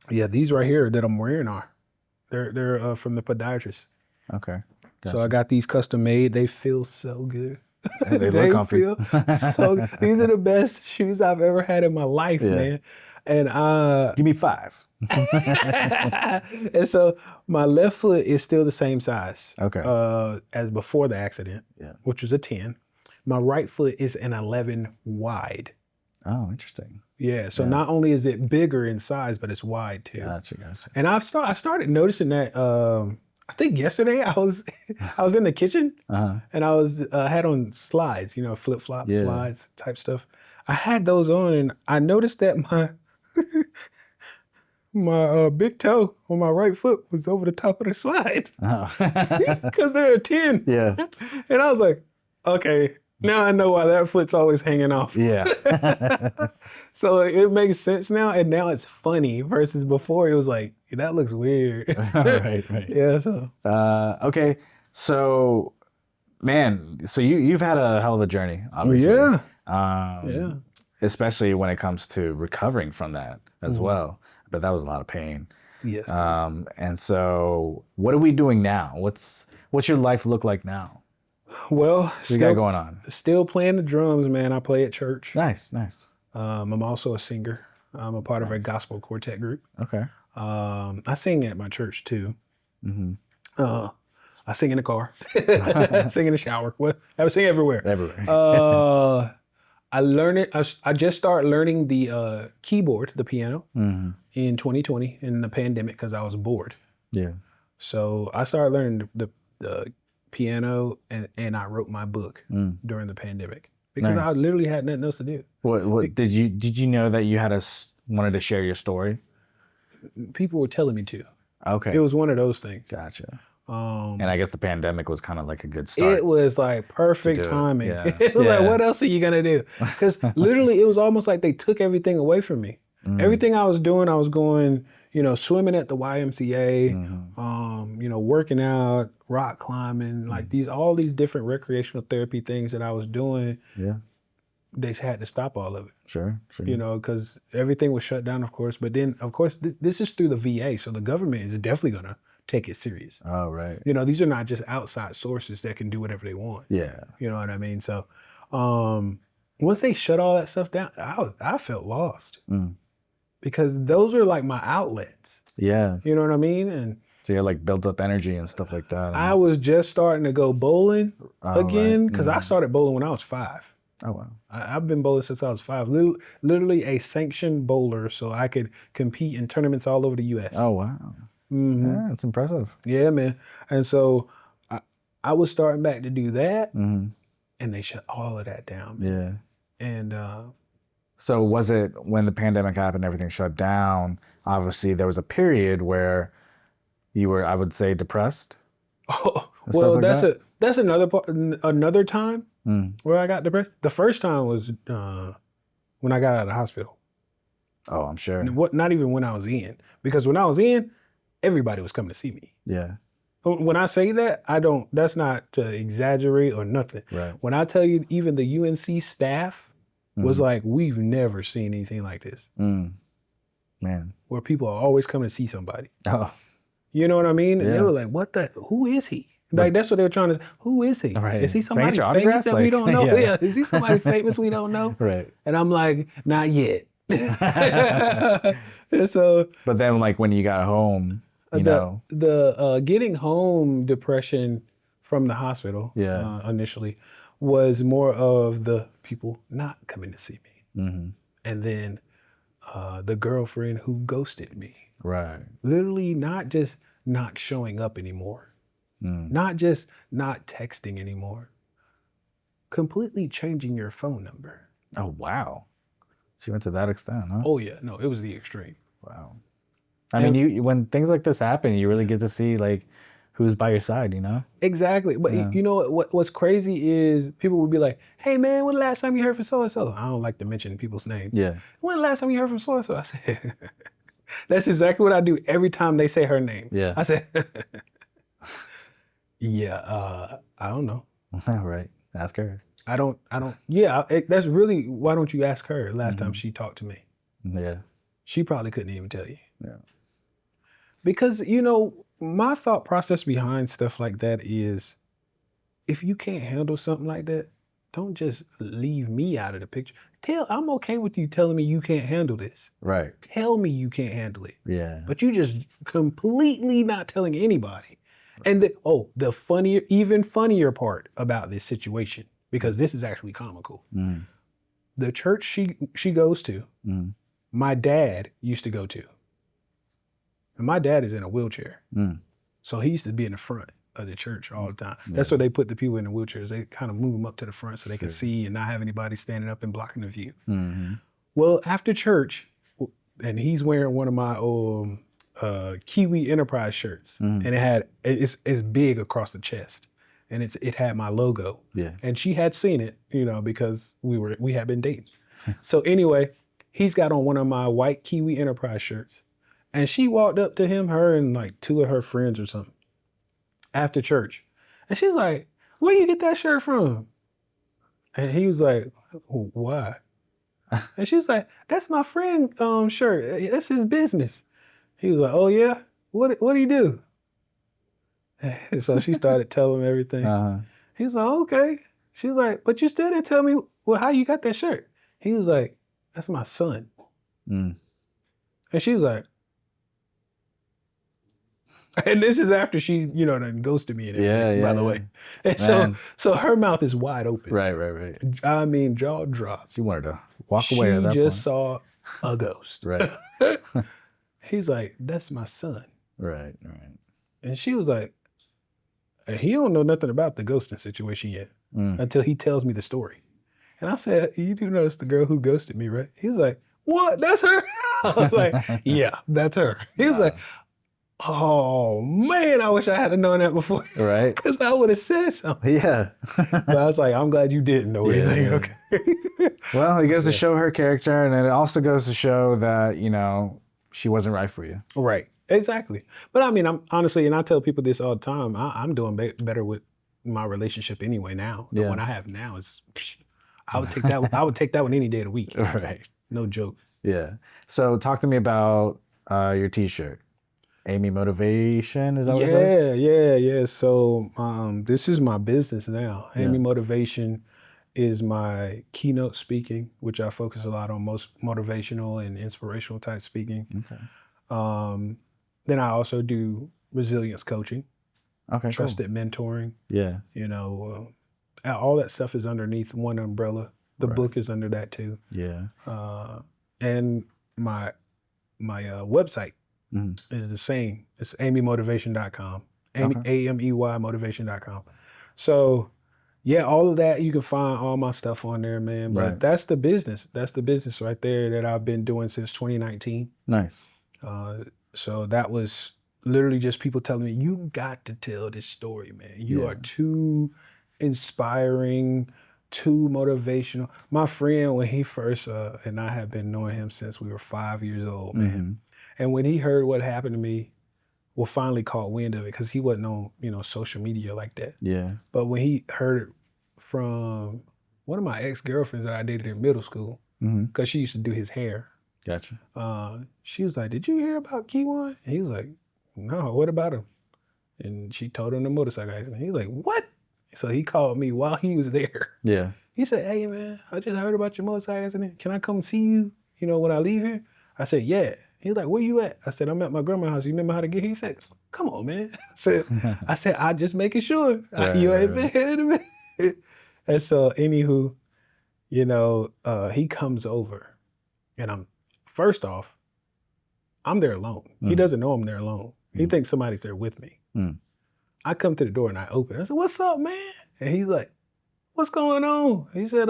Yeah, these right here that I'm wearing are. They're from the podiatrist. Okay. Gotcha. So I got these custom made. They feel so good. They look comfy. Feel so good. These are the best shoes I've ever had in my life, man. And give me 5. And so my left foot is still the same size. Okay. As before the accident, which was a 10. My right foot is an 11 wide. Oh, interesting. Yeah. So not only is it bigger in size, but it's wide too. Gotcha. And I started noticing that. I think yesterday I was in the kitchen and I was had on slides, flip flop slides type stuff. I had those on and I noticed that my big toe on my right foot was over the top of the slide because they're a 10. Yeah. And I was like, okay, now I know why that foot's always hanging off. Yeah. So it makes sense now. And now it's funny versus before it was like, that looks weird. Right. Yeah. So. Okay. So, man, so you've had a hell of a journey, obviously. Yeah. Especially when it comes to recovering from that as well. But that was a lot of pain. Yes. And so what are we doing now? What's your life look like now? Well, what you got going on? Still playing the drums, man. I play at church. Nice. I'm also a singer. I'm a part of a gospel quartet group. Okay. I sing at my church too. I sing in the car. I sing in the shower. I sing everywhere. I learned it. I just started learning the keyboard, the piano, in 2020 in the pandemic because I was bored. Yeah. So I started learning the piano and I wrote my book during the pandemic because I literally had nothing else to do. What did you know that you wanted to share your story? People were telling me to. Okay. It was one of those things. Gotcha. And I guess the pandemic was kind of like a good start. It was like perfect timing. Yeah. It was like, what else are you going to do? Because literally it was almost like they took everything away from me. Everything I was doing, I was going, swimming at the YMCA, working out, rock climbing, like all these different recreational therapy things that I was doing. Yeah. They had to stop all of it. Sure. Because everything was shut down, of course. But then, of course, this is through the VA. So the government is definitely going to take it serious. Oh, right. These are not just outside sources that can do whatever they want. Yeah. You know what I mean? So once they shut all that stuff down, I felt lost because those are like my outlets. Yeah. You know what I mean? And So you had like built up energy and stuff like that. I was just starting to go bowling again because I Right. started bowling when I was 5. Oh wow. I've been bowling since I was 5. Literally a sanctioned bowler, so I could compete in tournaments all over the U.S. Oh wow. Hmm. Yeah, it's impressive. Yeah, man. And so I was starting back to do that, Hmm. and they shut all of that down, man. Yeah. And So was it when the pandemic happened, everything shut down? Obviously, there was a period where you were, I would say, depressed and stuff well, like that. that's another part, another time Mm. where I got depressed. The first time was when I got out of the hospital. Oh, I'm sure. What? Not even when I was in, because when I was in, everybody was coming to see me. Yeah. When I say that, I don't. That's not to exaggerate or nothing. Right. When I tell you, even the UNC staff was like, "We've never seen anything like this." Mm. Man. Where people are always coming to see somebody. Oh. You know what I mean? And they Yeah. were like, "What the? Who is he?" Like that's what they were trying to say. Who is he? Right. Is he Can I get somebody your famous autograph? that we Like, don't know? yeah. Yeah. Is he somebody famous we don't know? Right. And I'm like, not yet. And so But then, like when you got home, you know. the getting home depression from the hospital Yeah. initially was more of the people not coming to see me, Hmm. and then the girlfriend who ghosted me. Right. Literally, not just not showing up anymore, Mm. not just not texting anymore, completely changing your phone number. Oh wow. She went to that extent, huh? Oh yeah, no, it was the extreme. Wow. I mean, And- you when things like this happen, you really get to see like who's by your side, you know? Exactly. But Yeah. you know what's crazy is people would be like, "Hey man, when the last time you heard from so and so?" I don't like to mention people's names. Yeah. When the last time you heard from so and so? I said, that's exactly what I do every time they say her name. Yeah. I said, yeah, I don't know. Right. Ask her. I don't. Yeah, that's really. Why don't you ask her last time Mhm. she talked to me? Yeah. She probably couldn't even tell you. Yeah. Because, you know, my thought process behind stuff like that is if you can't handle something like that, don't just leave me out of the picture. I'm okay with you telling me you can't handle this. Right. Tell me you can't handle it. Yeah. But you just completely not telling anybody. And the even funnier part about this situation, because this is actually comical. Mm. The church she goes to, Mm. my dad used to go to. And my dad is in a wheelchair. Mm. So he used to be in the front of the church all the time. Yeah. That's where they put the people in the wheelchairs. They kind of move them up to the front so they can Sure. see and not have anybody standing up and blocking the view. Mm-hmm. Well, after church, and he's wearing one of my Kiwi Enterprise shirts, Mhm. and it's big across the chest, and it had my logo. Yeah. And she had seen it, you know, because we had been dating. So anyway, he's got on one of my white Kiwi Enterprise shirts, and she walked up to him, her and like 2 of her friends or something, after church, and she's like, "Where you get that shirt from?" And he was like, "Why?" And she's like, "That's my friend shirt. That's his business." He was like, "Oh yeah? What do you do?" And so she started telling him everything. Uh-huh. He was like, "Okay." She's like, "But you still didn't tell me how you got that shirt." He was like, "That's my son." Mm. And she was like, and this is after she, you know, done ghosted me and everything, by the way. And Man. so her mouth is wide open. Right. I mean, jaw dropped. She wanted to walk away at that She just point. saw a ghost. Right. He's like, "That's my son." Right. And she was like, and he don't know nothing about the ghosting situation yet Mm. until he tells me the story. And I said, "You do know it's the girl who ghosted me, right?" He was like, "What? That's her?" I was like, "Yeah, that's her." He was like, "Oh man, I wish I had known that before." Right. Because I would have said something. Yeah. But I was like, "I'm glad you didn't know Yeah, anything." yeah. Okay. Well, it goes to Yeah. show her character, and it also goes to show that, you know, she wasn't right for you. Right. Exactly. But I mean, I'm honestly, and I tell people this all the time, I'm doing better with my relationship anyway now. The Yeah. one I have now is, I would take that. I would take that one any day of the week. Right. No joke. Yeah. So talk to me about your T-shirt. Amey Motivation, is that what it says? Yeah. So this is my business now. Yeah. Amey Motivation is my keynote speaking, which I focus a lot on most motivational and inspirational type speaking. Okay. Then I also do resilience coaching, Okay. trusted mentoring. Cool. Yeah. You know, all that stuff is underneath one umbrella. The book is under that too. Yeah. And my website is the same. It's ameymotivation.com. AMEY motivation.com. So yeah, all of that, you can find all my stuff on there, man. But that's the business. That's the business right there that I've been doing since 2019. Nice. So that was literally just people telling me, you got to tell this story, man. You are too inspiring, too motivational. My friend, when he first, and I have been knowing him since we were 5 years old, man. And when he heard what happened to me, well, finally caught wind of it, because he wasn't on, social media like that. Yeah. But when he heard it from one of my ex-girlfriends that I dated in middle school, because she used to do his hair. Gotcha. She was like, did you hear about Kijuan? And he was like, no, what about him? And she told him the motorcycle accident. He was like, what? So he called me while he was there. Yeah. He said, hey, man, I just heard about your motorcycle accident. Can I come see you, when I leave here? I said, yeah. He was like, where you at? I said, I'm at my grandma's house. You remember how to get here? He said, come on, man. I said, I just making sure. You ain't been here to me. And so, anywho, he comes over. And first off, I'm there alone. He doesn't know I'm there alone. He thinks somebody's there with me. I come to the door and I open. I said, what's up, man? And he's like, what's going on? He said,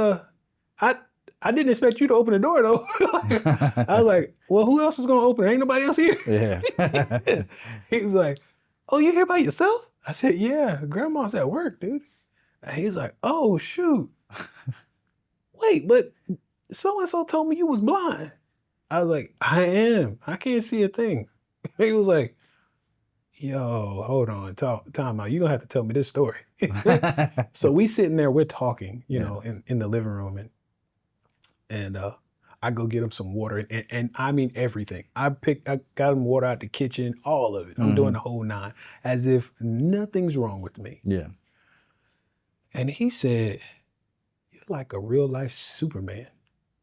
I didn't expect you to open the door, though. I was like, well, who else is going to open it? Ain't nobody else here. Yeah. He was like, oh, you're here by yourself? I said, yeah, grandma's at work, dude. And he's like, oh, shoot. Wait, but so-and-so told me you was blind. I was like, I am. I can't see a thing. He was like, yo, hold on, time out. You're going to have to tell me this story. So we sitting there, we're talking, in the living room. And I go get him some water, and I mean everything. I got him water out the kitchen, all of it. I'm doing the whole 9, as if nothing's wrong with me. Yeah. And he said, you're like a real life Superman.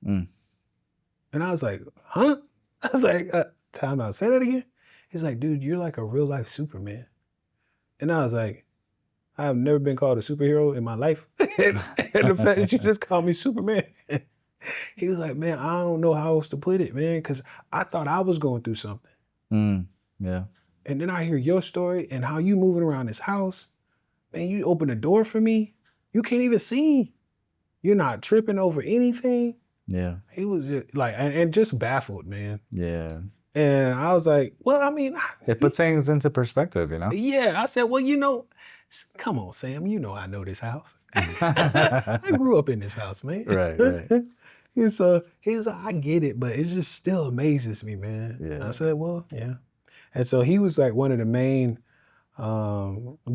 And I was like, huh? I was like, time out, say that again. He's like, dude, you're like a real life Superman. And I was like, I've never been called a superhero in my life. And the fact that you just called me Superman. He was like, man, I don't know how else to put it, man, because I thought I was going through something. Yeah. And then I hear your story and how you moving around this house. Man, you open the door for me. You can't even see. You're not tripping over anything. Yeah. He was just like, and just baffled, man. Yeah. And I was like, well, I mean. It puts things into perspective, Yeah. I said, well, come on, Sam. I know this house. I grew up in this house, man. Right. He's like, I get it, but it just still amazes me, man. Yeah. I said, well, yeah. And so he was like one of the main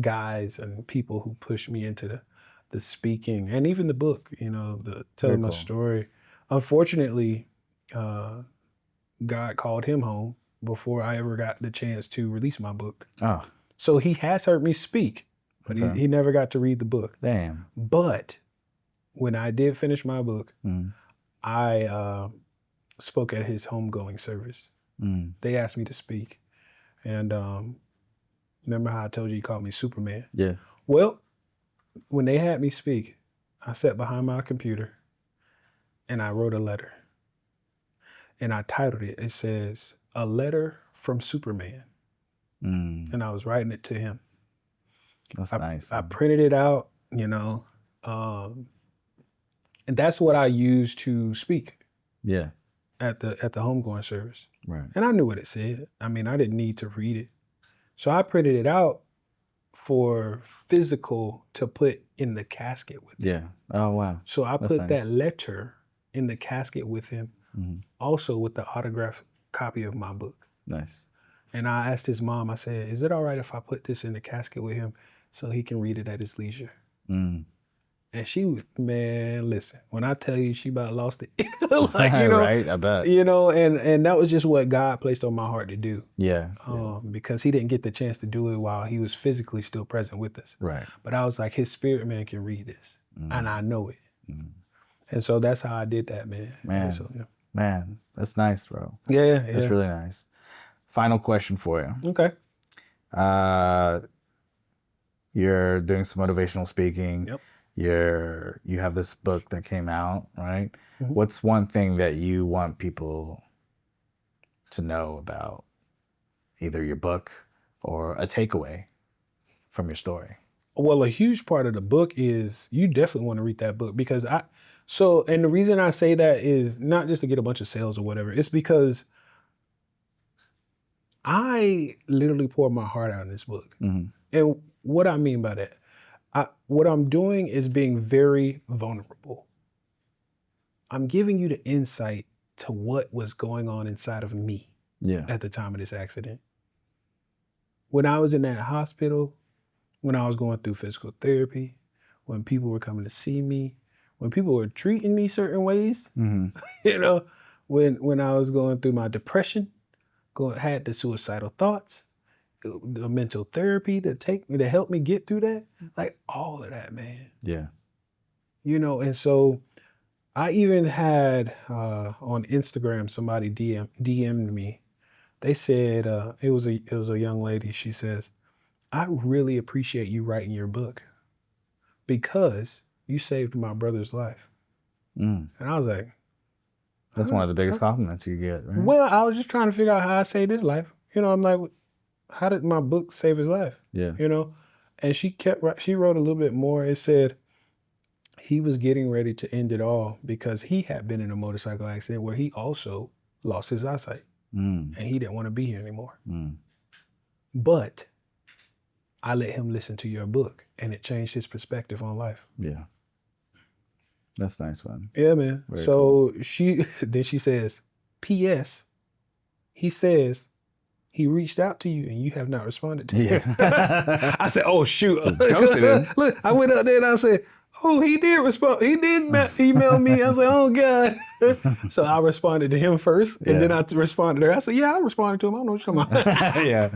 guys and people who pushed me into the speaking and even the book, the telling my story. Unfortunately, God called him home before I ever got the chance to release my book. Oh. So he has heard me speak, but he never got to read the book. Damn. But when I did finish my book, I spoke at his homegoing service. They asked me to speak. And remember how I told you called me Superman? Yeah. Well, when they had me speak, I sat behind my computer and I wrote a letter. And I titled it, it says, A Letter from Superman. And I was writing it to him. That's nice. I printed it out, and that's what I used to speak. Yeah. At the homegoing service. Right. And I knew what it said. I mean, I didn't need to read it. So I printed it out for physical to put in the casket with him. Yeah. Oh, wow. So I put that letter in the casket with him, also with the autographed copy of my book. Nice. And I asked his mom, I said, is it all right if I put this in the casket with him so he can read it at his leisure? And she was, man, listen, when I tell you she about lost it, right, I bet. And that was just what God placed on my heart to do. Yeah. Because he didn't get the chance to do it while he was physically still present with us. Right. But I was like, his spirit man can read this. And I know it. And so that's how I did that, man. Man, that's nice, bro. Yeah. That's really nice. Final question for you. Okay. You're doing some motivational speaking. Yep. You have this book that came out, right? Mhm. What's one thing that you want people to know about either your book or a takeaway from your story? Well, a huge part of the book is you definitely want to read that book because and the reason I say that is not just to get a bunch of sales or whatever. It's because I literally poured my heart out in this book. Mm-hmm. And what I mean by that, what I'm doing is being very vulnerable. I'm giving you the insight to what was going on inside of me at the time of this accident. When I was in that hospital, when I was going through physical therapy, when people were coming to see me, when people were treating me certain ways, Mm-hmm. when I was going through my depression, had the suicidal thoughts, the mental therapy to help me get through that, like all of that, man. Yeah. And so I even had on Instagram somebody DM'd me. They said it was a young lady. She says, "I really appreciate you writing your book because you saved my brother's life." Mm. And I was like, That's one of the biggest compliments you get, right? well, I was just trying to figure out how I saved his life. I'm like, how did my book save his life? Yeah. And she wrote a little bit more. It said he was getting ready to end it all because he had been in a motorcycle accident where he also lost his eyesight and he didn't want to be here anymore. But I let him listen to your book and it changed his perspective on life. Yeah. That's nice, man. Yeah, man. Very so she says, P.S. He says he reached out to you and you have not responded to him. I said, oh, shoot. Just ghosted him. Look, I went up there and I said, oh, he did respond. He did email me. I was like, oh, God. So I responded to him first and then I responded to her. I said, yeah, I responded to him. I don't know what you're talking about. Yeah.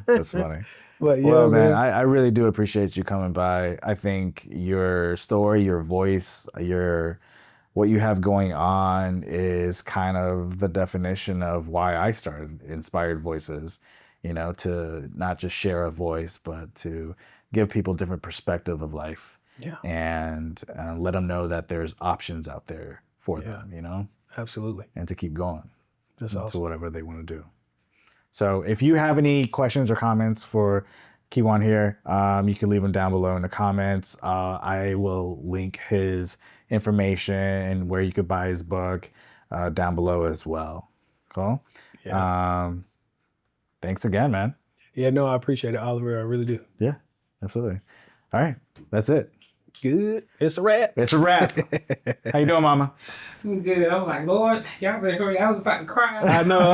That's funny. But yeah, well, man, I really do appreciate you coming by. I think your story, your voice, what you have going on is kind of the definition of why I started Inspired Voices, to not just share a voice, but to give people different perspective of life. Yeah. And let them know that there's options out there for them, Absolutely. and to keep going. That's awesome. To whatever they want to do. So if you have any questions or comments for Kijuan here, you can leave them down below in the comments. I will link his information and where you could buy his book down below as well. Cool? Yeah. Thanks again, man. Yeah, no, I appreciate it, Oliver. I really do. Yeah, absolutely. All right, that's it. Good. It's a wrap. It's a wrap. How you doing, Mama? I'm good. I'm like, Lord, y'all better hurry. I was about to cry. I know.